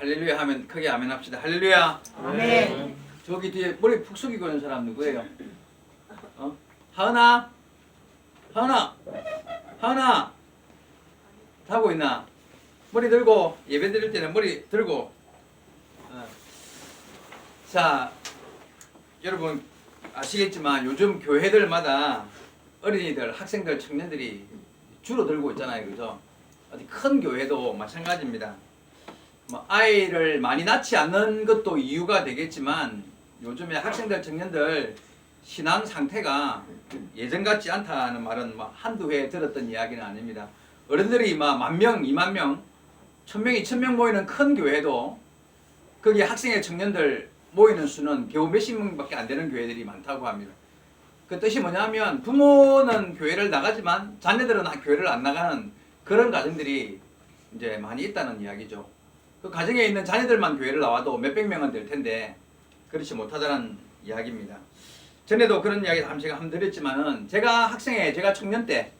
할렐루야 하면 크게 아멘 합시다. 할렐루야. 아멘. 저기 뒤에 머리 푹 숙이고 있는 사람 누구예요? 하은아? 하은아? 하은아? 자고 있나? 머리 들고 예배 드릴 때는 머리 들고. 자, 여러분 아시겠지만 요즘 교회들마다 어린이들, 학생들, 청년들이 주로 들고 있잖아요. 그죠? 어디 큰 교회도 마찬가지입니다. 뭐 아이를 많이 낳지 않는 것도 이유가 되겠지만 요즘에 학생들, 청년들 신앙 상태가 예전 같지 않다는 말은 막 한두 해 들었던 이야기는 아닙니다. 어른들이 막 10,000명, 20,000명, 1,000명, 2,000명 모이는 큰 교회도 거기 학생의 청년들 모이는 수는 겨우 몇십 명밖에 안 되는 교회들이 많다고 합니다. 그 뜻이 뭐냐면 부모는 교회를 나가지만 자녀들은 교회를 안 나가는 그런 가정들이 이제 많이 있다는 이야기죠. 그 가정에 있는 자녀들만 교회를 나와도 몇백 명은 될 텐데 그렇지 못하다는 이야기입니다. 전에도 그런 이야기 제가 한번 드렸지만은 제가 청년 때,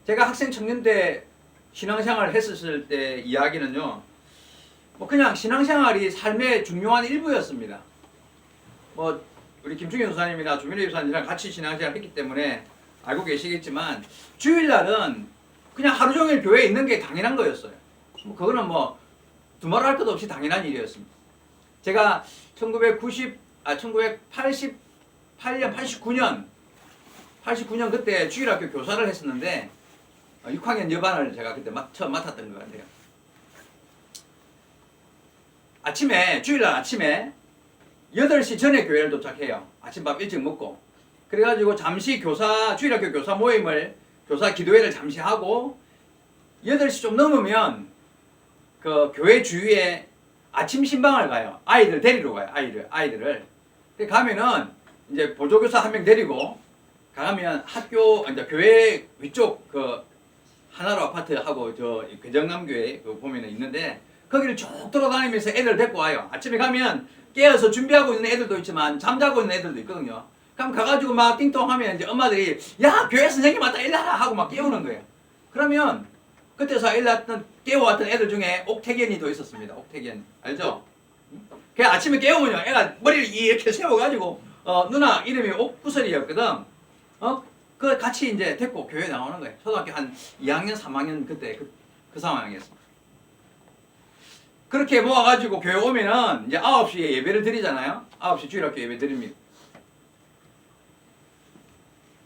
제가 학생 청년 때 신앙생활을 했었을 때 이야기는요, 뭐 그냥 신앙생활이 삶의 중요한 일부였습니다. 뭐 우리 김충현 교사님이나 조민혜 교사님이랑 같이 신앙생활을 했기 때문에 알고 계시겠지만 주일날은 그냥 하루 종일 교회에 있는 게 당연한 거였어요. 뭐 그거는 뭐 두말할 것도 없이 당연한 일이었습니다. 제가 1988년, 89년 그때 주일학교 교사를 했었는데 6학년 여반을 제가 그때 처음 맡았던 것 같아요. 주일날 아침에 8시 전에 교회를 도착해요. 아침밥 일찍 먹고. 그래가지고 잠시 주일학교 교사 모임을, 교사 기도회를 잠시 하고 8시 좀 넘으면 그 교회 주위에 아침 신방을 가요. 아이들 데리러 가요. 아이들을. 가면은 이제 보조교사 한 명 데리고 가면 이제 교회 위쪽 그 하나로 아파트하고 저 괴정남교회 그 보면은 있는데 거기를 쭉 돌아다니면서 애들 데리고 와요. 아침에 가면 깨어서 준비하고 있는 애들도 있지만 잠자고 있는 애들도 있거든요. 그럼 가가지고 막 띵동하면 이제 엄마들이 야 교회 선생님 왔다 일어나라 하고 막 깨우는 거예요. 그러면 그때서 깨워왔던 애들 중에 옥태견이도 있었습니다. 옥태견 알죠? 그 아침에 깨우면요 애가 머리를 이렇게 세워가지고 누나 이름이 옥구설이었거든. 그 같이 이제 데리고 교회 나오는 거예요. 초등학교 한 2학년 3학년 그때 그 상황이었습니다. 그렇게 모아가지고 교회 오면은 이제 9시에 예배를 드리잖아요. 9시 주일학교 예배 드립니다.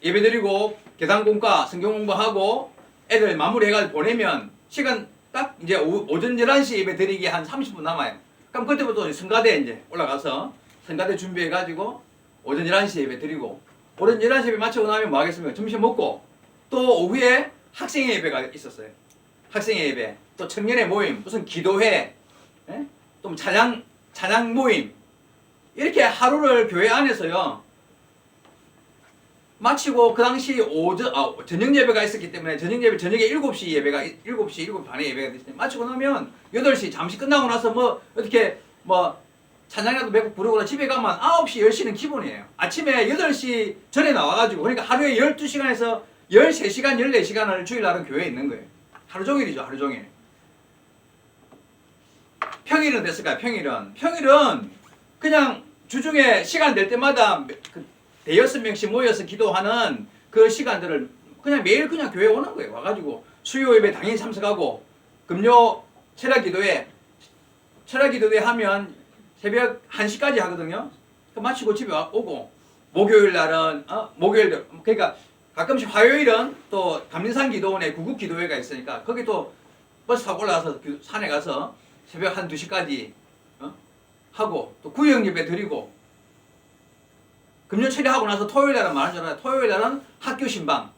예배 드리고 계산공과 성경 공부하고 애들 마무리해가지고 보내면 시간 딱 이제 오전 11시 예배 드리기 한 30분 남아요. 그럼 그때부터 성가대 이제 올라가서 성가대 준비해가지고 오전 11시 예배 드리고 오전 11시 예배 마치고 나면 뭐 하겠습니까? 점심 먹고 또 오후에 학생의 예배가 있었어요. 학생의 예배, 또 청년의 모임, 무슨 기도회, 또 찬양 모임 이렇게 하루를 교회 안에서요 마치고 그 당시 저녁 예배가 있었기 때문에 저녁에 7시 예배가 7시 반에 예배가 됐어요. 마치고 나면 8시 잠시 끝나고 나서 뭐 어떻게 뭐 찬양이라도 몇 곡 부르거나 집에 가면 9시 10시는 기본이에요. 아침에 8시 전에 나와가지고 그러니까 하루에 12시간에서 13시간 14시간을 주일날은 교회에 있는 거예요. 하루 종일이죠. 하루 종일. 평일은 됐을까요? 평일은 그냥 주중에 시간 될 때마다 대여섯 명씩 모여서 기도하는 그 시간들을 그냥 매일 그냥 교회 오는 거예요. 와가지고 수요 예배 당연히 참석하고 금요 철야 기도회 하면 새벽 1시까지 하거든요. 마치고 집에 오고 목요일 날은 그러니까 가끔씩 화요일은 또 감린산 기도원에 구국 기도회가 있으니까 거기 또 버스 타고 올라가서 산에 가서 새벽 한 2시까지 하고 또 구역 예배 드리고 금요 철야하고 나서 토요일 날은 말하는 줄 알아요. 토요일 날은 학교 신방.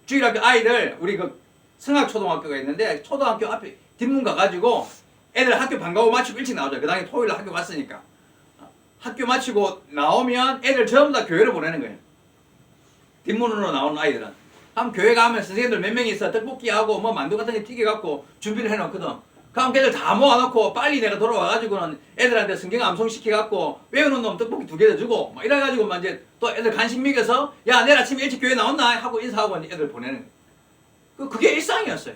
주일학교 아이들 우리 그 성악초등학교가 있는데 초등학교 앞에 뒷문 가가지고 애들 학교 방과후 마치고 일찍 나오죠. 그 다음에 토요일 날 학교 갔으니까. 학교 마치고 나오면 애들 전부 다 교회를 보내는 거예요. 뒷문으로 나오는 아이들은. 그럼 교회 가면 선생님들 몇 명이 있어 떡볶이하고 뭐 만두 같은 게 튀겨갖고 준비를 해놓거든. 그럼 걔들 다 모아놓고 빨리 내가 돌아와가지고는 애들한테 성경 암송시켜갖고 외우는 놈 떡볶이 2개 더 주고 막 이래가지고 이제 또 애들 간식 먹여서 야 내일 아침에 일찍 교회 나왔나 하고 인사하고 애들 보내는 거예요. 그게 일상이었어요.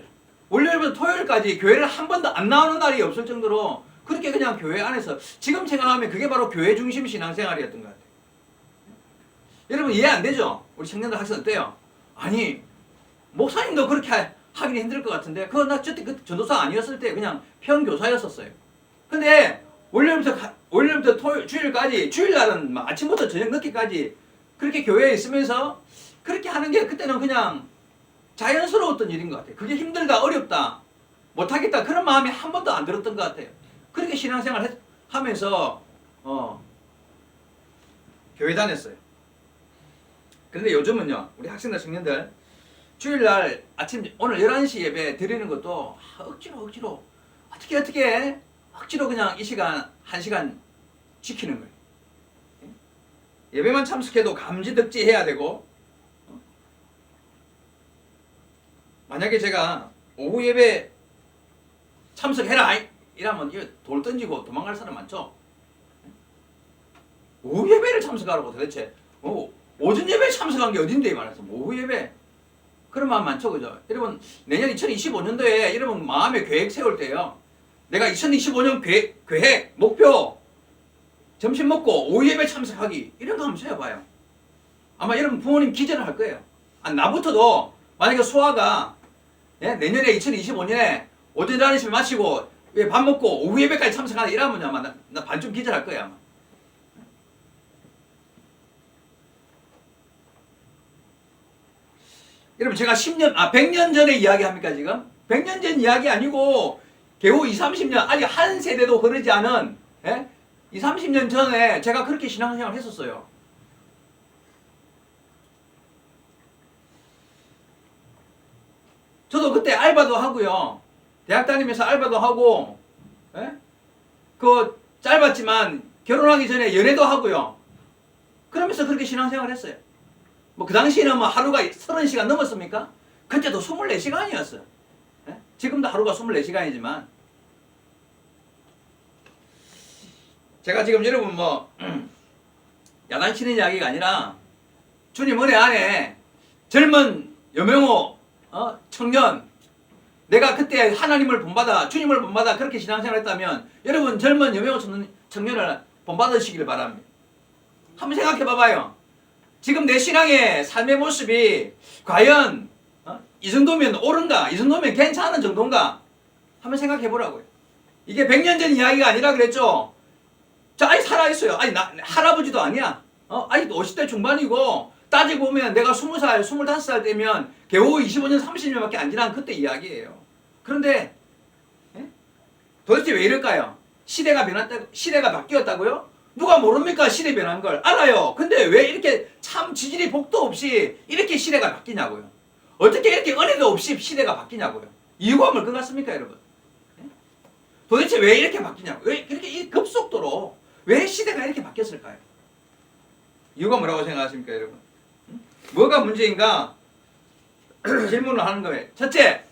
월요일부터 토요일까지 교회를 한 번도 안 나오는 날이 없을 정도로 그렇게 그냥 교회 안에서 지금 생각하면 그게 바로 교회 중심 신앙생활이었던 것 같아요. 여러분 이해 안 되죠? 우리 청년들 학생 어때요? 아니 목사님도 그렇게 하긴 힘들 것 같은데 그거 나 저때 그 전도사 아니었을 때 그냥 평교사였었어요. 근데 월요일부터 토요일, 주일까지 주일날은 막 아침부터 저녁 늦게까지 그렇게 교회에 있으면서 그렇게 하는 게 그때는 그냥 자연스러웠던 일인 것 같아요. 그게 힘들다 어렵다 못하겠다 그런 마음이 한 번도 안 들었던 것 같아요. 그렇게 신앙생활 하면서 교회 다녔어요. 그런데 요즘은요 우리 학생들 청년들 주일날 아침 오늘 11시 예배 드리는 것도 억지로 어떻게 억지로 그냥 이 시간 1시간 지키는 거예요. 예배만 참석해도 감지덕지 해야 되고 만약에 제가 오후 예배 참석해라 이러면 이거 돌 던지고 도망갈 사람 많죠. 오후 예배를 참석하라고 도대체 오전 예배에 참석한 게 어딘데 말해서 오후 예배 그런 마음 많죠 그죠. 여러분 내년 2025년도에 여러분 마음의 계획 세울 때요 내가 2025년 계획 목표 점심 먹고 오후 예배 참석하기 이런 거 한번 세워봐요. 아마 여러분 부모님 기절을 할 거예요. 나부터도 만약에 소아가 내년에 2025년에 오전 11시 마치고 밥 먹고 오후 예배까지 참석하는 이러면 아마 나 반쯤 기절할 거야 아마. 여러분 제가 100년 전에 이야기합니까 지금? 100년 전 이야기 아니고 겨우 20, 30년 아직 한 세대도 흐르지 않은 20, 30년 전에 제가 그렇게 신앙생활을 했었어요. 저도 그때 알바도 하고요. 대학 다니면서 알바도 하고 그 짧았지만 결혼하기 전에 연애도 하고요. 그러면서 그렇게 신앙생활을 했어요. 뭐 그 당시에는 뭐 하루가 30시간 넘었습니까? 그때도 24시간이었어요. 지금도 하루가 24시간이지만 제가 지금 여러분 뭐 야단치는 이야기가 아니라 주님 은혜 안에 젊은 여명호 청년 내가 그때 하나님을 본받아 주님을 본받아 그렇게 신앙생활 했다면 여러분 젊은 여명호 청년을 본받으시길 바랍니다. 한번 생각해 봐봐요. 지금 내 신앙의 삶의 모습이 과연 이 정도면 옳은가? 이 정도면 괜찮은 정도인가? 한번 생각해 보라고요. 이게 100년 전 이야기가 아니라 그랬죠. 자, 아니 살아있어요. 아니 나 할아버지도 아니야. 아직도 50대 중반이고 따지고 보면 내가 20살, 25살 되면 겨우 25년, 30년밖에 안 지난 그때 이야기예요. 그런데 도대체 왜 이럴까요? 시대가 바뀌었다고요? 누가 모릅니까? 시대 변한 걸 알아요. 근데 왜 이렇게 참 지질이 복도 없이 이렇게 시대가 바뀌냐고요. 어떻게 이렇게 은혜도 없이 시대가 바뀌냐고요. 이유가 뭘 것 같습니까 여러분? 도대체 왜 이렇게 바뀌냐고. 왜 이렇게 이 급속도로 왜 시대가 이렇게 바뀌었을까요? 이유가 뭐라고 생각하십니까 여러분? 뭐가 문제인가? 질문을 하는 거예요. 첫째,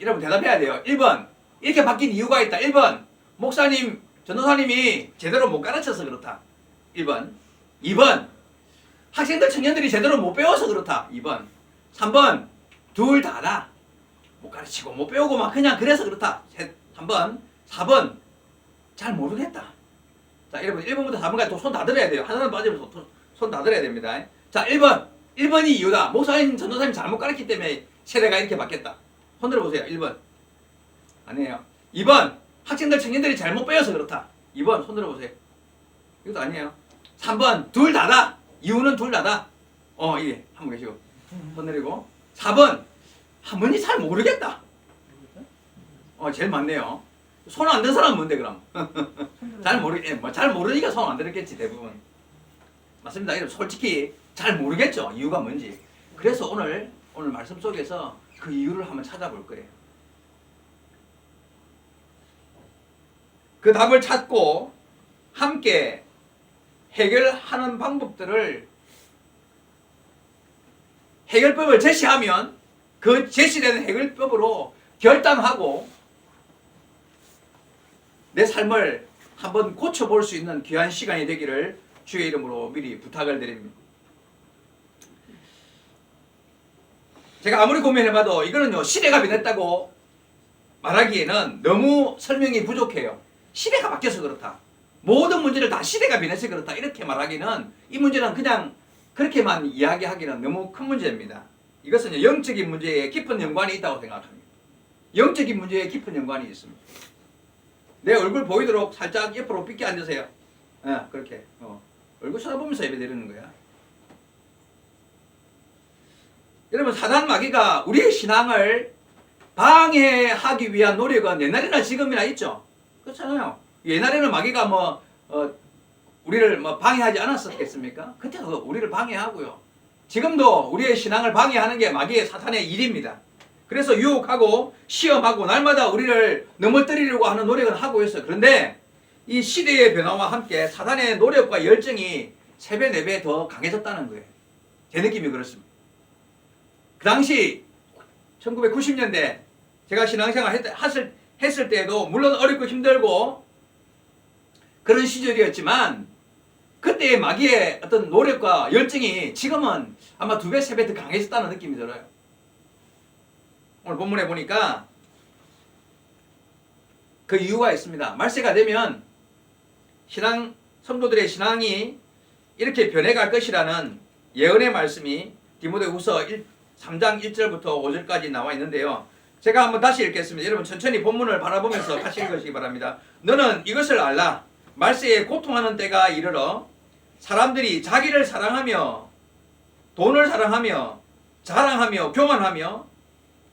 여러분 대답해야 돼요. 1번 이렇게 바뀐 이유가 있다. 1번 목사님 전도사님이 제대로 못 가르쳐서 그렇다. 1번. 2번. 학생들 청년들이 제대로 못 배워서 그렇다. 2번. 3번. 둘 다다. 못 가르치고 못 배우고 막 그냥 그래서 그렇다. 3번. 4번. 잘 모르겠다. 자, 여러분 1번부터 4번까지 또 손 다 들어야 돼요. 하나는 빠지면 손 다 들어야 됩니다. 자, 1번. 1번이 이유다. 목사님 전도사님 잘못 가르치기 때문에 세대가 이렇게 바뀌었다. 손 들어보세요. 1번. 아니에요. 2번. 학생들 청년들이 잘못 배워서 그렇다. 2번 손 들어보세요. 이것도 아니에요. 3번 둘 다다. 이유는 둘 다다. 예. 한 분 계시고 손 내리고. 4번 뭔지 잘 모르겠다. 제일 많네요. 손 안 든 사람은 뭔데 그럼? 잘 모르니까 손 안 들었겠지 대부분. 맞습니다. 여러분 솔직히 잘 모르겠죠. 이유가 뭔지. 그래서 오늘 말씀 속에서 그 이유를 한번 찾아볼 거예요. 그 답을 찾고 함께 해결하는 방법들을 해결법을 제시하면 그 제시되는 해결법으로 결단하고 내 삶을 한번 고쳐볼 수 있는 귀한 시간이 되기를 주의 이름으로 미리 부탁을 드립니다. 제가 아무리 고민해봐도 이거는요 시대가 변했다고 말하기에는 너무 설명이 부족해요. 시대가 바뀌어서 그렇다. 모든 문제를 다 시대가 변해서 그렇다. 이렇게 말하기는 이 문제는 그냥 그렇게만 이야기하기는 너무 큰 문제입니다. 이것은 영적인 문제에 깊은 연관이 있다고 생각합니다. 영적인 문제에 깊은 연관이 있습니다. 내 얼굴 보이도록 살짝 옆으로 삐게 앉으세요. 그렇게 얼굴 쳐다보면서 예배 드리는 거야. 여러분, 사단 마귀가 우리의 신앙을 방해하기 위한 노력은 옛날이나 지금이나 있죠. 그렇잖아요. 옛날에는 마귀가 우리를 방해하지 않았었겠습니까? 그때도 우리를 방해하고요. 지금도 우리의 신앙을 방해하는 게 마귀의 사탄의 일입니다. 그래서 유혹하고 시험하고 날마다 우리를 넘어뜨리려고 하는 노력은 하고 있어요. 그런데 이 시대의 변화와 함께 사탄의 노력과 열정이 3배, 4배 더 강해졌다는 거예요. 제 느낌이 그렇습니다. 그 당시 1990년대 제가 신앙생활 했을 때에도 물론 어렵고 힘들고 그런 시절이었지만 그때의 마귀의 어떤 노력과 열정이 지금은 아마 2배, 3배 더 강해졌다는 느낌이 들어요. 오늘 본문에 보니까 그 이유가 있습니다. 말세가 되면 성도들의 신앙이 이렇게 변해갈 것이라는 예언의 말씀이 디모데후서 3장 1절부터 5절까지 나와 있는데요. 제가 한번 다시 읽겠습니다. 여러분 천천히 본문을 바라보면서 같이 읽으시기 바랍니다. 너는 이것을 알라. 말세에 고통하는 때가 이르러 사람들이 자기를 사랑하며 돈을 사랑하며 자랑하며 교만하며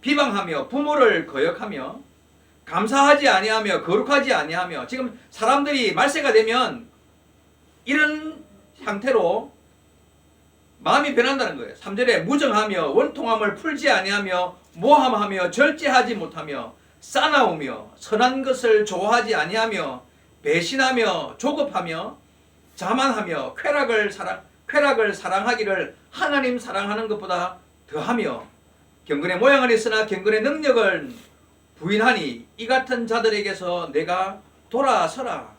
비방하며 부모를 거역하며 감사하지 아니하며 거룩하지 아니하며, 지금 사람들이 말세가 되면 이런 상태로 마음이 변한다는 거예요. 3절에 무정하며 원통함을 풀지 아니하며 모함하며 절제하지 못하며 싸나우며 선한 것을 좋아하지 아니하며 배신하며 조급하며 자만하며 쾌락을 사랑하기를 하나님 사랑하는 것보다 더하며 경건의 모양은 있으나 경건의 능력을 부인하니 이 같은 자들에게서 내가 돌아서라.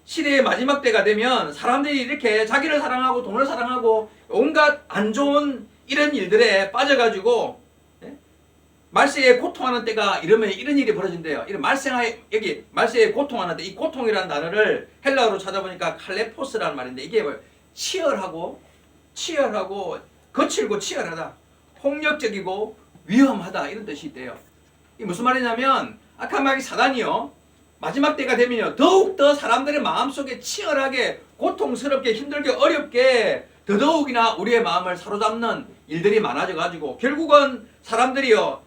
시대의 마지막 때가 되면 사람들이 이렇게 자기를 사랑하고 돈을 사랑하고 온갖 안 좋은 이런 일들에 빠져가지고 말세에 고통하는 때가 이러면 이런 일이 벌어진대요. 이런 여기 말세에 고통하는 때, 이 고통이라는 단어를 헬라어로 찾아보니까 칼레포스라는 말인데 이게 치열하고 거칠고 치열하다, 폭력적이고 위험하다, 이런 뜻이 있대요. 이게 무슨 말이냐면 아까 말이 사단이요, 마지막 때가 되면요 더욱더 사람들의 마음속에 치열하게 고통스럽게 힘들게 어렵게 더더욱이나 우리의 마음을 사로잡는 일들이 많아져 가지고 결국은 사람들이요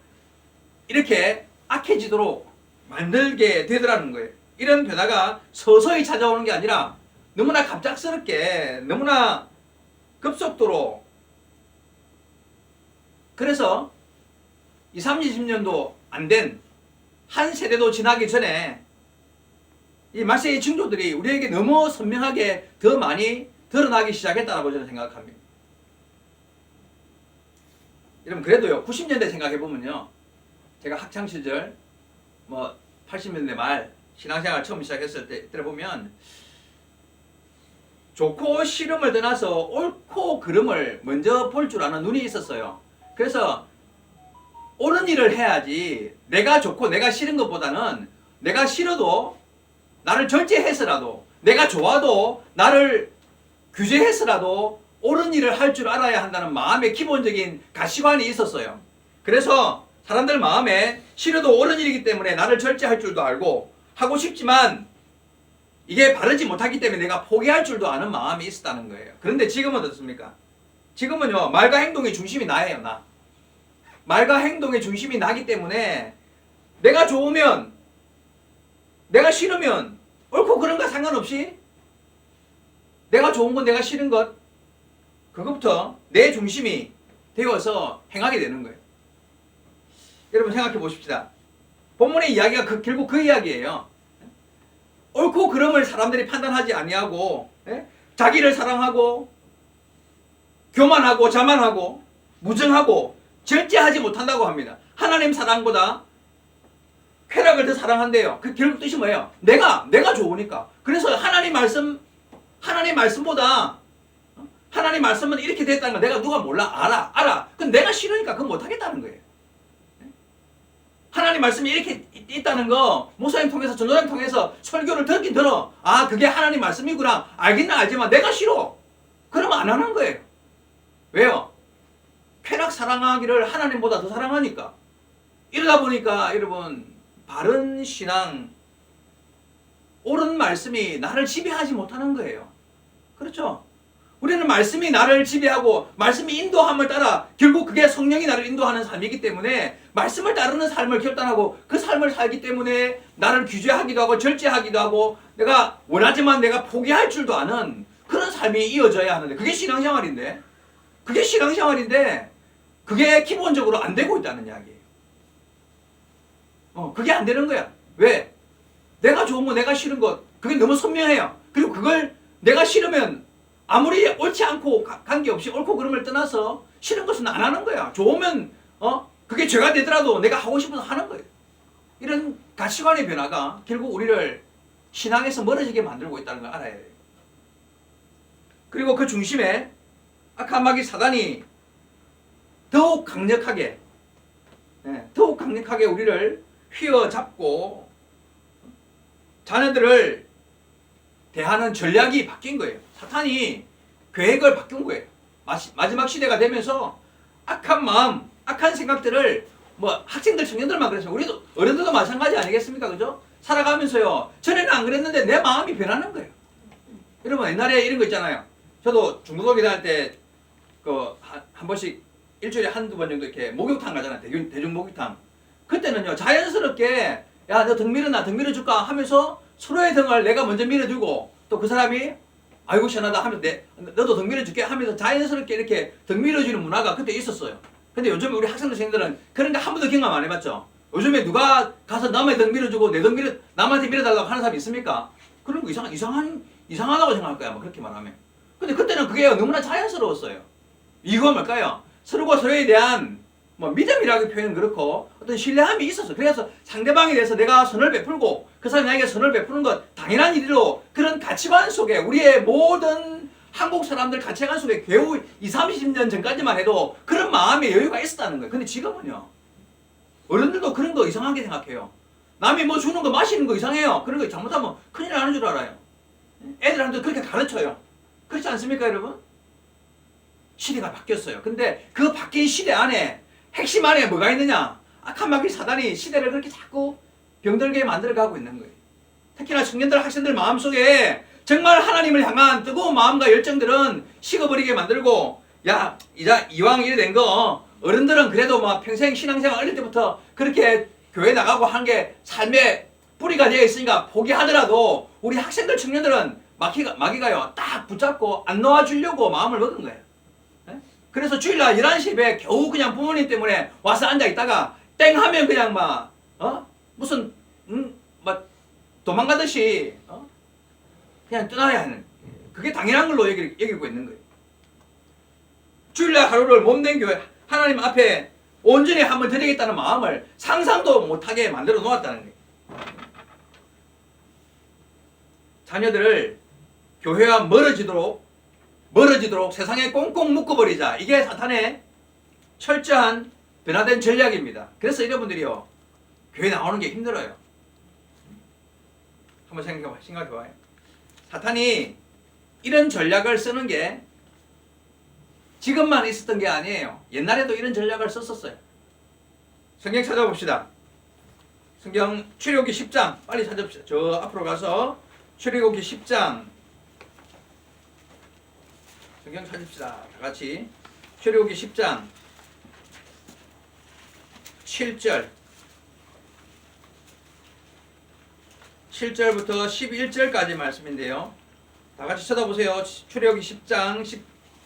이렇게 악해지도록 만들게 되더라는 거예요. 이런 변화가 서서히 찾아오는 게 아니라 너무나 갑작스럽게, 너무나 급속도로. 그래서 20, 30년도 안 된 한 세대도 지나기 전에 이 말세의 징조들이 우리에게 너무 선명하게 더 많이 드러나기 시작했다고 저는 생각합니다. 여러분, 그래도요 90년대 생각해보면요, 제가 학창시절 80년대 말 신앙생활 처음 시작했을 때 보면 좋고 싫음을 떠나서 옳고 그름을 먼저 볼 줄 아는 눈이 있었어요. 그래서 옳은 일을 해야지, 내가 좋고 내가 싫은 것보다는 내가 싫어도 나를 절제해서라도, 내가 좋아도 나를 규제해서라도 옳은 일을 할 줄 알아야 한다는 마음의 기본적인 가치관이 있었어요. 그래서 사람들 마음에 싫어도 옳은 일이기 때문에 나를 절제할 줄도 알고, 하고 싶지만 이게 바르지 못하기 때문에 내가 포기할 줄도 아는 마음이 있었다는 거예요. 그런데 지금은 어떻습니까? 지금은요 말과 행동의 중심이 나예요. 나. 말과 행동의 중심이 나기 때문에 내가 좋으면, 내가 싫으면, 옳고 그른가 상관없이 내가 좋은 것, 내가 싫은 것, 그것부터 내 중심이 되어서 행하게 되는 거예요. 여러분 생각해 보십시다. 본문의 이야기가 결국 그 이야기예요. 옳고 그름을 사람들이 판단하지 아니하고 자기를 사랑하고 교만하고 자만하고 무정하고 절제하지 못한다고 합니다. 하나님 사랑보다 쾌락을 더 사랑한대요. 그 결국 뜻이 뭐예요? 내가 좋으니까. 그래서 하나님 말씀보다 하나님 말씀은 이렇게 됐다는 거 내가 누가 몰라? 알아. 그럼 내가 싫으니까 그건 못하겠다는 거예요. 하나님 말씀이 이렇게 있다는 거 목사님 통해서 전도사님 통해서 설교를 듣긴 들어. 아 그게 하나님 말씀이구나. 알기는 알지만 내가 싫어. 그러면 안 하는 거예요. 왜요? 쾌락 사랑하기를 하나님보다 더 사랑하니까. 이러다 보니까 여러분 바른 신앙 옳은 말씀이 나를 지배하지 못하는 거예요. 그렇죠? 우리는 말씀이 나를 지배하고 말씀이 인도함을 따라 결국 그게 성령이 나를 인도하는 삶이기 때문에 말씀을 따르는 삶을 결단하고 그 삶을 살기 때문에 나를 규제하기도 하고 절제하기도 하고 내가 원하지만 내가 포기할 줄도 아는 그런 삶이 이어져야 하는데 그게 신앙생활인데 그게 기본적으로 안 되고 있다는 이야기예요. 그게 안 되는 거야. 왜? 내가 좋은 거 내가 싫은 것 그게 너무 선명해요. 그리고 그걸 내가 싫으면 아무리 옳지 않고 관계없이 옳고 그름을 떠나서 싫은 것은 안 하는 거야. 좋으면 그게 죄가 되더라도 내가 하고 싶어서 하는 거예요. 이런 가치관의 변화가 결국 우리를 신앙에서 멀어지게 만들고 있다는 걸 알아야 돼요. 그리고 그 중심에 악한 마귀 사단이 더욱 강력하게 우리를 휘어잡고 자녀들을 대하는 전략이 바뀐 거예요. 사탄이 계획을 바꾼 거예요. 마지막 시대가 되면서 악한 마음, 악한 생각들을 학생들, 청년들만 그랬어요. 우리도 어른들도 마찬가지 아니겠습니까? 그죠? 살아가면서요. 전에는 안 그랬는데 내 마음이 변하는 거예요. 여러분 옛날에 이런 거 있잖아요. 저도 중고등학교 다닐 때 한 번씩 일주일에 한두 번 정도 이렇게 목욕탕 가잖아요. 대중 목욕탕. 그때는요 자연스럽게 야 너 등 밀어놔 등 밀어줄까 하면서 서로의 등을 내가 먼저 밀어주고 또 그 사람이 아이고 시원하다 하면서 너도 등 밀어줄게 하면서 자연스럽게 이렇게 등 밀어주는 문화가 그때 있었어요. 근데 요즘 우리 학생들 선생님들은 그런 거 한 번도 경험 안 해봤죠. 요즘에 누가 가서 남의 등 밀어주고 내 등 남한테 밀어달라고 하는 사람이 있습니까? 그런 거 이상하다고 생각할 거야. 그렇게 말하면. 근데 그때는 그게 너무나 자연스러웠어요. 이거 뭘까요? 서로가 서로에 대한 믿음이라고 표현은 그렇고 어떤 신뢰함이 있었어. 그래서 상대방에 대해서 내가 선을 베풀고 그 사람이 나에게 선을 베푸는 것 당연한 일로 그런 가치관 속에 우리의 모든 한국 사람들 가치관 속에 겨우 20-30년 전까지만 해도 그런 마음의 여유가 있었다는 거예요. 근데 지금은요. 어른들도 그런 거 이상하게 생각해요. 남이 주는 거 마시는 거 이상해요. 그런 거 잘못하면 큰일 나는 줄 알아요. 애들한테 그렇게 가르쳐요. 그렇지 않습니까 여러분? 시대가 바뀌었어요. 근데 그 바뀐 시대 안에 핵심 안에 뭐가 있느냐? 악한 마귀 사단이 시대를 그렇게 자꾸 병들게 만들어가고 있는 거예요. 특히나 청년들, 학생들 마음속에 정말 하나님을 향한 뜨거운 마음과 열정들은 식어버리게 만들고 야 이왕 이래 된 거 어른들은 그래도 평생 신앙생활 어릴 때부터 그렇게 교회 나가고 한 게 삶의 뿌리가 되어 있으니까 포기하더라도 우리 학생들, 청년들은 마귀가요 딱 붙잡고 안 놓아주려고 마음을 먹은 거예요. 그래서 주일날 11시에 겨우 그냥 부모님 때문에 와서 앉아있다가 땡 하면 그냥 무슨 도망가듯이 그냥 떠나야 하는 그게 당연한 걸로 여기고 있는 거예요. 주일날 하루를 몸된 교회 하나님 앞에 온전히 한번 드리겠다는 마음을 상상도 못하게 만들어 놓았다는 거예요. 자녀들을 교회와 멀어지도록 세상에 꽁꽁 묶어버리자. 이게 사탄의 철저한 변화된 전략입니다. 그래서 여러분들이요 교회 나오는 게 힘들어요. 한번 생각해봐요. 사탄이 이런 전략을 쓰는 게 지금만 있었던 게 아니에요. 옛날에도 이런 전략을 썼었어요. 성경 찾아봅시다. 성경 출애굽기 10장 빨리 찾아봅시다. 저 앞으로 가서 출애굽기 10장 성경 찾읍시다. 다 같이 출애굽기 10장 7절부터 11절까지 말씀인데요. 다 같이 쳐다보세요. 출애굽기 10장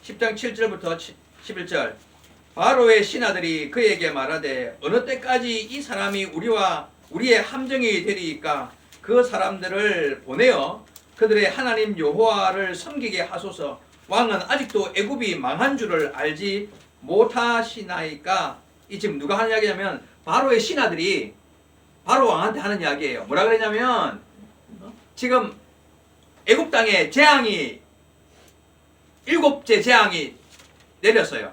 7절부터 11절. 바로의 신하들이 그에게 말하되 어느 때까지 이 사람이 우리의 함정이 되리이까 그 사람들을 보내어 그들의 하나님 여호와를 섬기게 하소서. 왕은 아직도 애굽이 망한 줄을 알지 못하시나이까. 이 지금 누가 하는 이야기냐면 바로의 신하들이 바로 왕한테 하는 이야기예요. 뭐라 그러냐면 지금 애굽 땅에 재앙이 7째 재앙이 내렸어요.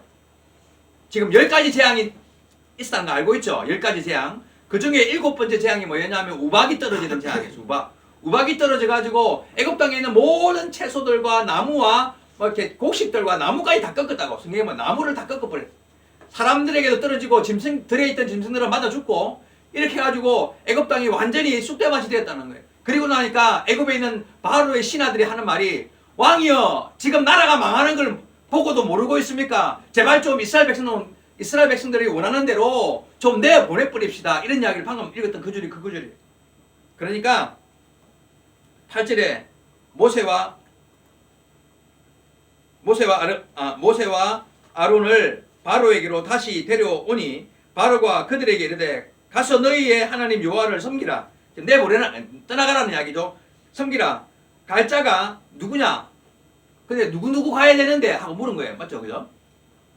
지금 10가지 재앙이 있었다는 거 알고 있죠? 10가지 재앙. 그 중에 7번째 재앙이 뭐였냐면 우박이 떨어지는 재앙이었어요. 우박이 떨어져 가지고 애굽 땅에 있는 모든 채소들과 나무와 뭐 이렇게 곡식들과 나무까지 다 꺾었다고. 성경에 뭐 나무를 다 꺾어버렸어. 사람들에게도 떨어지고 짐승들에 있던 짐승들은 맞아 죽고 이렇게 해가지고 애굽 땅이 완전히 쑥대밭이 되었다는 거예요. 그리고 나니까 애굽에 있는 바로의 신하들이 하는 말이 왕이여 지금 나라가 망하는 걸 보고도 모르고 있습니까? 제발 좀 이스라엘 백성들이 원하는 대로 좀 내보내버립시다. 이런 이야기를 방금 읽었던 그 구절이에요. 그러니까 8절에 모세와 아론을 바로에게로 다시 데려오니 바로가 그들에게 이르되 가서 너희의 하나님 여호와를 섬기라. 떠나가라는 이야기죠. 섬기라. 갈 자가 누구냐? 근데 누구 가야 되는데 하고 물은 거예요. 맞죠? 그죠?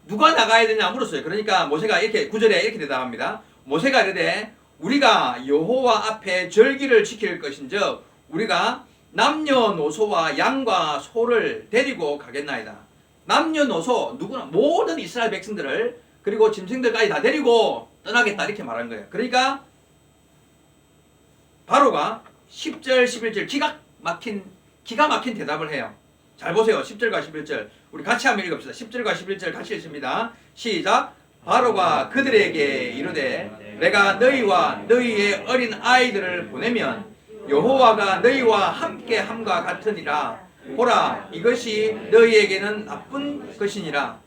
누가 나가야 되냐 물었어요. 그러니까 모세가 이렇게 9절에 이렇게 대답합니다. 모세가 이르되 우리가 여호와 앞에 절기를 지킬 것인즉 우리가 남녀노소와 양과 소를 데리고 가겠나이다. 남녀노소 누구나 모든 이스라엘 백성들을 그리고 짐승들까지 다 데리고 떠나겠다 이렇게 말한 거예요. 그러니까 바로가 10절 11절 기가 막힌 대답을 해요. 잘 보세요. 10절과 11절 우리 같이 한번 읽읍시다. 10절과 11절 같이 읽습니다. 시작. 바로가 그들에게 이르되 내가 너희와 너희의 어린 아이들을 보내면 여호와가 너희와 함께 함과 같으니라. 보라 이것이 너희에게는 나쁜 것이니라.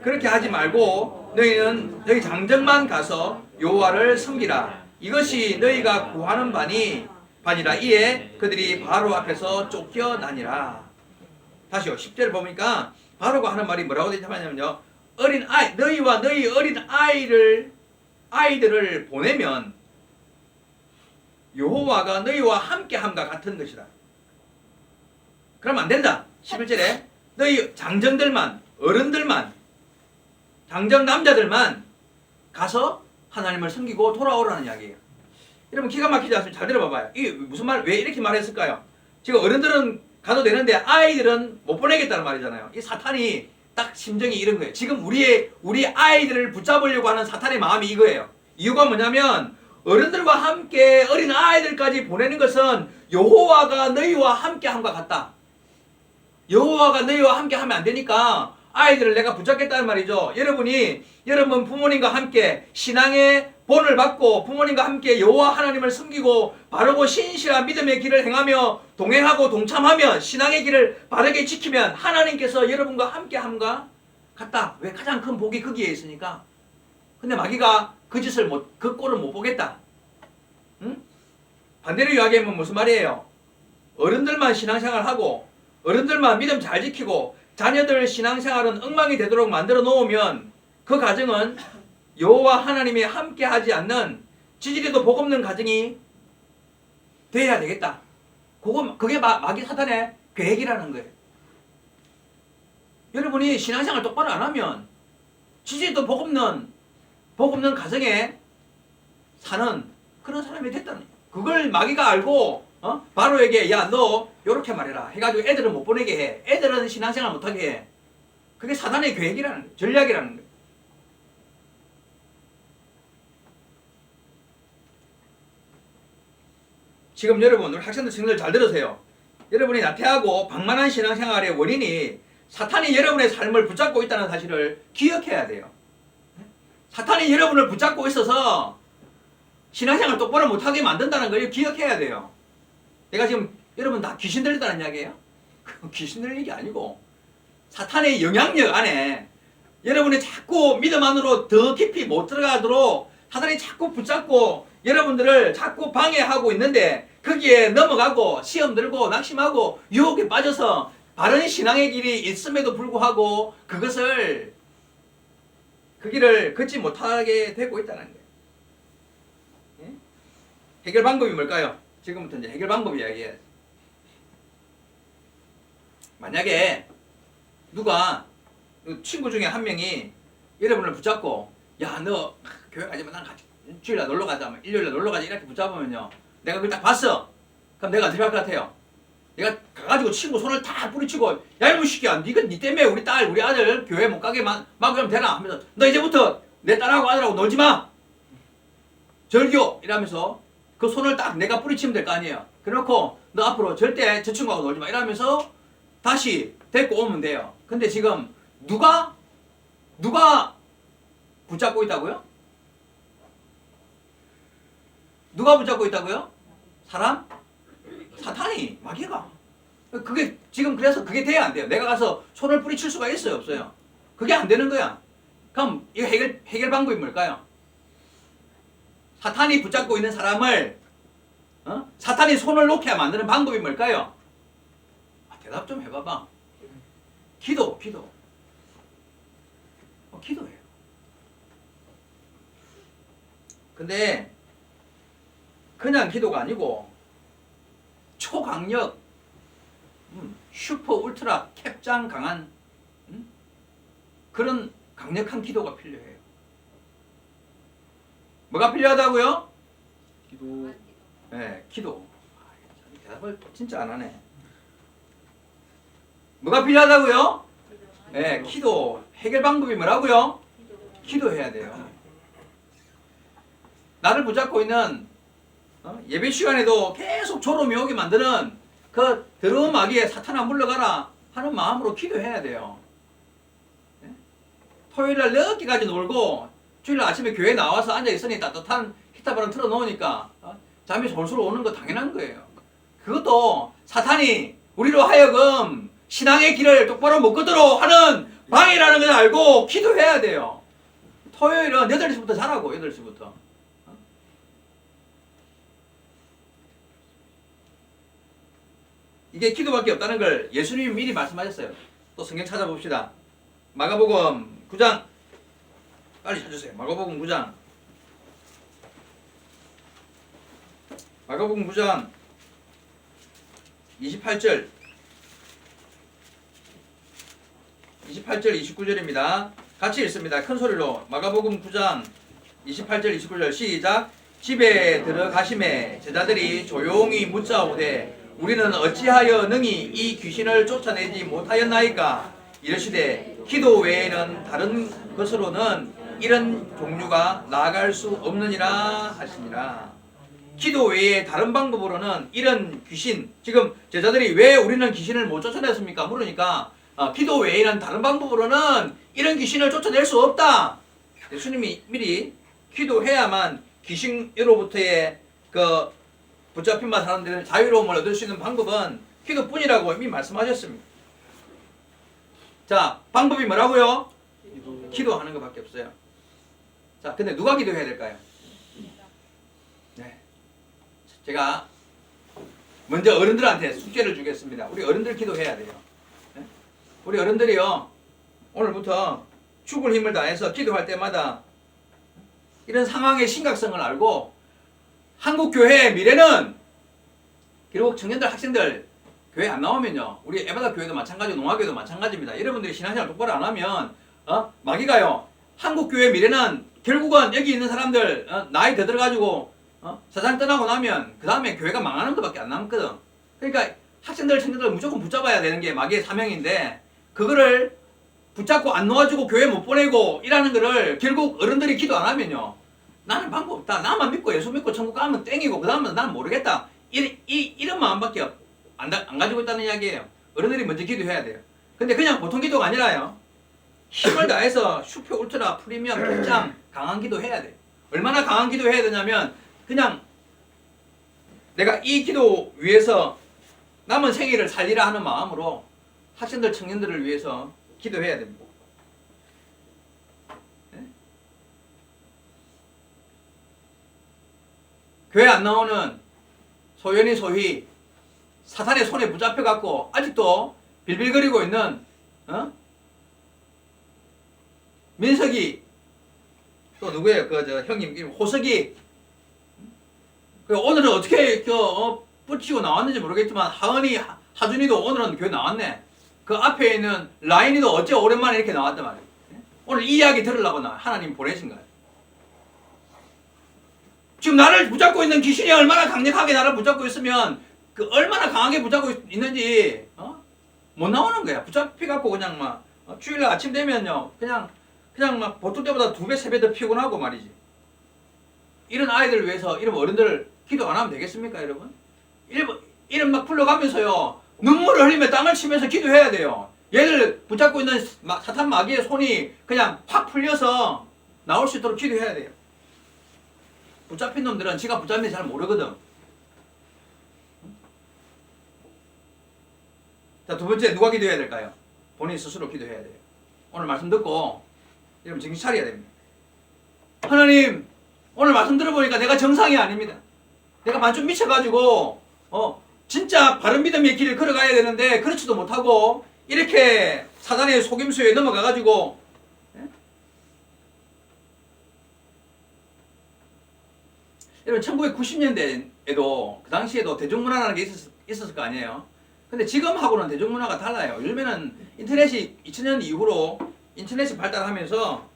그렇게 하지 말고 너희는 너희 장정만 가서 여호와를 섬기라. 이것이 너희가 구하는 바니라. 이에 그들이 바로 앞에서 쫓겨나니라. 다시요. 10절을 보니까 바로가 하는 말이 뭐라고 되냐면요. 너희와 너희 어린 아이들을 보내면 여호와가 너희와 함께 함과 같은 것이다. 그러면 안 된다. 11절에 너희 장정들만 어른들만 장정 남자들만 가서 하나님을 섬기고 돌아오라는 이야기예요. 여러분 기가 막히지 않습니까? 잘 들어봐봐요. 이게 무슨 말, 왜 이렇게 말했을까요? 지금 어른들은 가도 되는데 아이들은 못 보내겠다는 말이잖아요. 이 사탄이 딱 심정이 이런 거예요. 지금 우리 아이들을 붙잡으려고 하는 사탄의 마음이 이거예요. 이유가 뭐냐면 어른들과 함께 어린 아이들까지 보내는 것은 여호와가 너희와 함께 함과 같다. 여호와가 너희와 함께 하면 안 되니까 아이들을 내가 붙잡겠다는 말이죠. 여러분 부모님과 함께 신앙의 본을 받고 부모님과 함께 여호와 하나님을 섬기고 바르고 신실한 믿음의 길을 행하며 동행하고 동참하며 신앙의 길을 바르게 지키면 하나님께서 여러분과 함께 함과 같다. 왜? 가장 큰 복이 거기에 있으니까. 근데 마귀가 그 꼴을 못 보겠다. 응? 반대로 이야기하면 무슨 말이에요? 어른들만 신앙생활하고 어른들만 믿음 잘 지키고 자녀들 신앙생활은 엉망이 되도록 만들어 놓으면 그 가정은 여호와 하나님이 함께 하지 않는 지지리도 복 없는 가정이 돼야 되겠다. 그게 마귀 사탄의 계획이라는 거예요. 여러분이 신앙생활 똑바로 안 하면 지지리도 복 없는 가정에 사는 그런 사람이 됐다는 거예요. 그걸 마귀가 알고 바로에게 야 너 요렇게 말해라 해가지고 애들을 못 보내게 해. 애들은 신앙생활 못하게 해. 그게 사단의 계획이라는 거예요. 전략이라는 거예요. 지금 여러분 우리 학생들 친구들 잘 들으세요. 여러분이 나태하고 방만한 신앙생활의 원인이 사탄이 여러분의 삶을 붙잡고 있다는 사실을 기억해야 돼요. 사탄이 여러분을 붙잡고 있어서 신앙생활 똑바로 못하게 만든다는 걸 기억해야 돼요. 내가 지금 여러분 다 귀신 들렸다는 이야기예요? 귀신 들린 게 아니고 사탄의 영향력 안에 여러분이 자꾸 믿음 안으로 더 깊이 못 들어가도록 사탄이 자꾸 붙잡고 여러분들을 자꾸 방해하고 있는데 거기에 넘어가고 시험 들고 낙심하고 유혹에 빠져서 바른 신앙의 길이 있음에도 불구하고 그 길을 걷지 못하게 되고 있다는 거예요. 해결 방법이 뭘까요? 지금부터 이제 해결 방법 이야기해요. 만약에 누가 친구 중에 한 명이 여러분을 붙잡고 야 너 교회 가지만 난 같이 주일날 놀러 가자 일요일날 놀러 가자 이렇게 붙잡으면요 내가 그걸 딱 봤어. 그럼 내가 어떻게 할 것 같아요? 내가 가가지고 친구 손을 다 뿌리치고 야 이놈 새끼야 니가 니 때문에 우리 딸 우리 아들 교회 못 가게 막으면 되나 하면서 너 이제부터 내 딸하고 아들하고 놀지 마. 절교 이러면서 그 손을 딱 내가 뿌리치면 될 거 아니에요. 그래놓고 너 앞으로 절대 저 친구하고 놀지 마 이러면서 다시 데리고 오면 돼요. 근데 지금 누가 붙잡고 있다고요? 누가 붙잡고 있다고요? 사람? 사탄이, 마귀가. 그게 지금 그래서 그게 돼야 안 돼요. 내가 가서 손을 뿌리칠 수가 있어요, 없어요? 그게 안 되는 거야. 그럼 이 해결 방법이 뭘까요? 사탄이 붙잡고 있는 사람을 사탄이 손을 놓게 만드는 방법이 뭘까요? 대답 좀 해봐봐. 기도. 기도해요. 근데 그냥 기도가 아니고 초강력, 슈퍼 울트라 캡장 강한 그런 강력한 기도가 필요해요. 뭐가 필요하다고요? 기도. 네, 기도. 대답을 진짜 안 하네. 뭐가 필요하다고요? 네, 기도. 해결 방법이 뭐라고요? 기도해야 돼요. 나를 붙잡고 있는 예배 시간에도 계속 졸음이 오게 만드는 그 더러운 마귀에 사탄아 물러가라 하는 마음으로 기도해야 돼요. 네? 토요일날 늦게까지 놀고 주일날 아침에 교회 나와서 앉아있으니 따뜻한 히타바람 틀어놓으니까 잠이 솔솔 오는 거 당연한 거예요. 그것도 사탄이 우리로 하여금 신앙의 길을 똑바로 못 걷도록 하는 방해라는 걸 알고 기도해야 돼요. 토요일은 8시부터 자라고 8시부터. 이게 기도밖에 없다는 걸 예수님이 미리 말씀하셨어요. 또 성경 찾아봅시다. 마가복음 9장 빨리 찾으세요. 마가복음 9장 28절 29절입니다. 같이 읽습니다. 큰 소리로 마가복음 9장 28절 29절 시작. 집에 들어가심에 제자들이 조용히 묻자오되 우리는 어찌하여 능히 이 귀신을 쫓아내지 못하였나이까? 이르시되 기도 외에는 다른 것으로는 이런 종류가 나아갈 수 없느니라 하시니라. 기도 외에 다른 방법으로는 이런 귀신, 지금 제자들이 왜 우리는 귀신을 못 쫓아냈습니까? 물으니까 기도 외에는 다른 방법으로는 이런 귀신을 쫓아낼 수 없다. 예수님이 미리 기도해야만 귀신으로부터의 그 붙잡힌 바 사람들은 자유로움을 얻을 수 있는 방법은 기도뿐이라고 이미 말씀하셨습니다. 자, 방법이 뭐라고요? 기도하는 것밖에 없어요. 자, 근데 누가 기도해야 될까요? 네, 제가 먼저 어른들한테 숙제를 주겠습니다. 우리 어른들 기도해야 돼요. 네? 우리 어른들이요, 오늘부터 죽을 힘을 다해서 기도할 때마다 이런 상황의 심각성을 알고 한국 교회의 미래는, 그리고 청년들, 학생들 교회 안 나오면요, 우리 에바다 교회도 마찬가지고 농화교회도 마찬가지입니다. 여러분들이 신앙생활 똑바로 안 하면 마귀가요, 한국 교회의 미래는 결국은 여기 있는 사람들 나이 더 들어가지고 세상 떠나고 나면 그 다음에 교회가 망하는 것밖에 안 남거든. 그러니까 학생들, 청년들 무조건 붙잡아야 되는 게 마귀의 사명인데, 그거를 붙잡고 안 놓아주고 교회 못 보내고 이라는 거를 결국 어른들이 기도 안 하면요, 나는 방법 없다, 나만 믿고 예수 믿고 천국 가면 땡이고 그 다음은 나는 모르겠다, 이런 마음밖에 안 가지고 있다는 이야기예요. 어른들이 먼저 기도해야 돼요. 근데 그냥 보통 기도가 아니라요, 힘을 다해서 슈퍼 울트라 프리미엄 캡장 강한 기도 해야 돼요. 얼마나 강한 기도 해야 되냐면, 그냥 내가 이 기도 위해서 남은 생애를 살리라 하는 마음으로 학생들, 청년들을 위해서 기도해야 됩니다. 네? 교회 안 나오는 소연이, 소희, 사탄의 손에 붙잡혀 갖고 아직도 빌빌거리고 있는 민석이, 또 누구예요? 그 저 형님 호석이. 그 오늘은 어떻게 붙이고 나왔는지 모르겠지만 하은이, 하준이도 오늘은 교회 나왔네. 그 앞에 있는 라인이도 어째 오랜만에 이렇게 나왔단 말이에요. 오늘 이 이야기 들으려고 하나님 보내신 거예요. 지금 나를 붙잡고 있는 귀신이 얼마나 강력하게 나를 붙잡고 있으면, 그 얼마나 강하게 붙잡고 있는지 못 나오는 거야. 붙잡혀갖고 그냥 막 주일날 아침 되면요, 그냥 막 보통 때보다 2배, 3배 더 피곤하고 말이지. 이런 아이들을 위해서 이런 어른들 기도 안 하면 되겠습니까, 여러분? 이런 막 불러가면서요, 눈물을 흘리며 땅을 치면서 기도해야 돼요. 얘를 붙잡고 있는 사탄 마귀의 손이 그냥 확 풀려서 나올 수 있도록 기도해야 돼요. 붙잡힌 놈들은 지가 붙잡는지 잘 모르거든. 자, 두 번째 누가 기도해야 될까요? 본인 스스로 기도해야 돼요. 오늘 말씀 듣고 여러분 정신 차려야 됩니다. 하나님, 오늘 말씀 들어보니까 내가 정상이 아닙니다. 내가 완전 미쳐가지고 진짜 바른 믿음의 길을 걸어가야 되는데 그렇지도 못하고 이렇게 사단의 속임수에 넘어가가지고, 예? 여러분 1990년대에도 그 당시에도 대중문화라는 게 있었을 거 아니에요. 근데 지금하고는 대중문화가 달라요. 요즘에는 인터넷이 2000년 이후로 인터넷이 발달하면서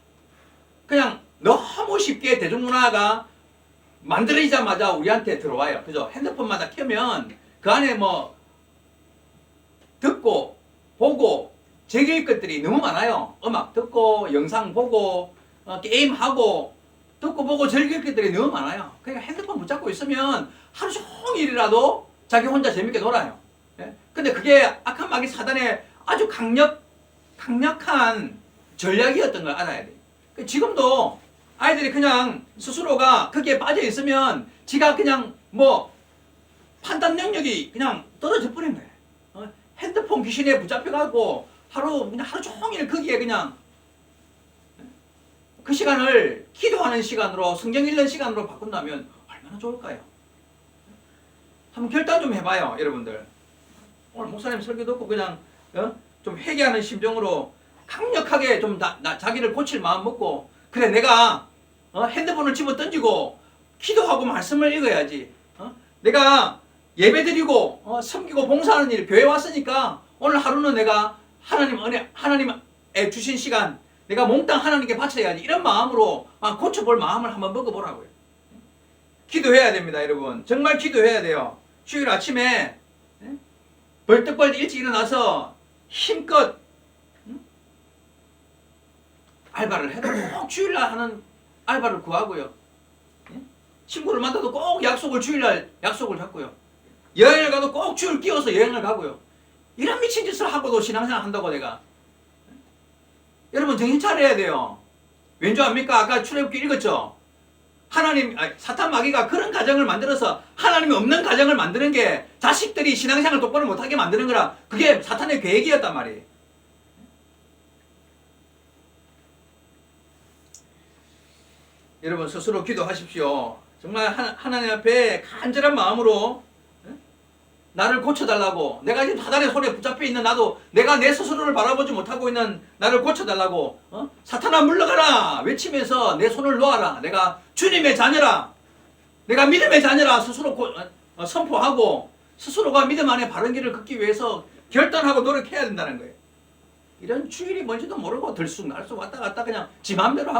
그냥 너무 쉽게 대중문화가 만들어지자마자 우리한테 들어와요. 그죠? 핸드폰마다 켜면 그 안에 뭐 듣고 보고 즐길 것들이 너무 많아요. 음악 듣고 영상 보고 게임하고 듣고 보고 즐길 것들이 너무 많아요. 그러니까 핸드폰 붙잡고 있으면 하루 종일이라도 자기 혼자 재밌게 놀아요. 예? 근데 그게 악한 마귀 사단의 아주 강력한 전략이었던 걸 알아야 돼요. 지금도 아이들이 그냥 스스로가 거기에 빠져 있으면 지가 그냥 뭐 판단 능력이 그냥 떨어져 버린 거예요. 핸드폰 귀신에 붙잡혀가고 그냥 하루 종일 거기에 그냥 그 시간을 기도하는 시간으로 성경 읽는 시간으로 바꾼다면 얼마나 좋을까요? 한번 결단 좀 해봐요, 여러분들. 오늘 목사님 설교 듣고 그냥 좀 회개하는 심정으로 강력하게 좀 자기를 고칠 마음 먹고, 그래 내가 핸드폰을 집어 던지고 기도하고 말씀을 읽어야지. 내가 예배드리고 섬기고 봉사하는 일 교회 왔으니까 오늘 하루는 내가 하나님 은혜, 하나님의 주신 시간 내가 몽땅 하나님께 바쳐야지. 이런 마음으로 고쳐볼 마음을 한번 먹어보라고요. 기도해야 됩니다, 여러분. 정말 기도해야 돼요. 주일 아침에 벌떡벌떡 일찍 일어나서 힘껏 알바를 해도 꼭 주일날 하는 알바를 구하고요. 친구를 만나도 꼭 주일날 약속을 잡고요. 여행을 가도 꼭 주일 끼워서 여행을 가고요. 이런 미친 짓을 하고도 신앙생활 한다고 내가. 여러분 정신 차려야 돼요. 왠지 압니까? 아까 출애굽기 읽었죠? 사탄 마귀가 그런 가정을 만들어서 하나님이 없는 가정을 만드는 게 자식들이 신앙생활 똑바로 못하게 만드는 거라. 그게 사탄의 계획이었단 말이에요. 여러분 스스로 기도하십시오. 정말 하나님 앞에 간절한 마음으로 나를 고쳐달라고, 내가 지금 사단의 손에 붙잡혀 있는 나도 내가 내 스스로를 바라보지 못하고 있는 나를 고쳐달라고, 사탄아 물러가라 외치면서 내 손을 놓아라. 내가 주님의 자녀라, 내가 믿음의 자녀라 스스로 선포하고 스스로가 믿음 안에 바른 길을 걷기 위해서 결단하고 노력해야 된다는 거예요. 이런 주일이 뭔지도 모르고 들쑥날쑥 왔다 갔다 그냥 지 맘대로 하고